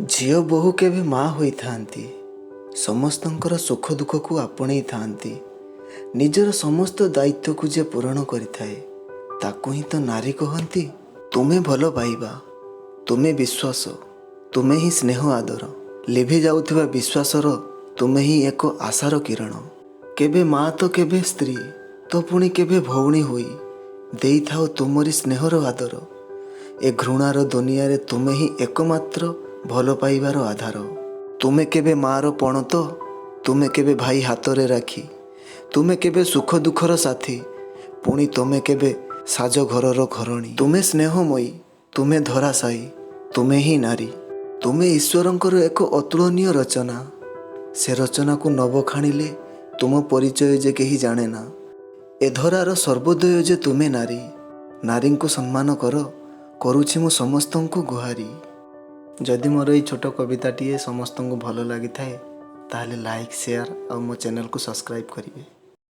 झील बोहू केबे माँ होई थांती, समस्तंकर सुख दुख को आपणई थांती। निजर समस्त दायित्व को जे पूरण करिथाए ताकू ही तो नारी कहती। तुमे भल पाइबा, तुमे विश्वास, तुमे ही स्नेह आदर, लिभि जाउथिबा विश्वासर तुमे ही एक आशार किरण। केबे माँ तो केबे स्त्री तो पुणी केबे भौणी होई देई थाओ तुमरी स्नेहर आदर। ए घृणार दुनिया रे तुमे ही एकमात्र भल पाइबार आधार। तुमे केबे मार पण तो, तुमे केबे भाई हातरे राखी, तुमे केबे सुख दुखर साथी, पुणी तुमे केबे साज घरर घरणी। तुमे स्नेहमयी, तुमे धराशायी, तुमे ही नारी। तुमे ईश्वरंकर एक अतुलनीय रचना। से रचना को नब खाणिले तुम परिचय जे केही जाने ना। ए धरार सर्वोदय जे तुमे नारी। नारी को सम्मान कर, करुछि मु समस्तंकु गुहारी। जदि मोर ये छोट कविताटी समस्त को भल लगी थाए ताहले लाइक शेयर और मो चैनल को सब्सक्राइब करिए।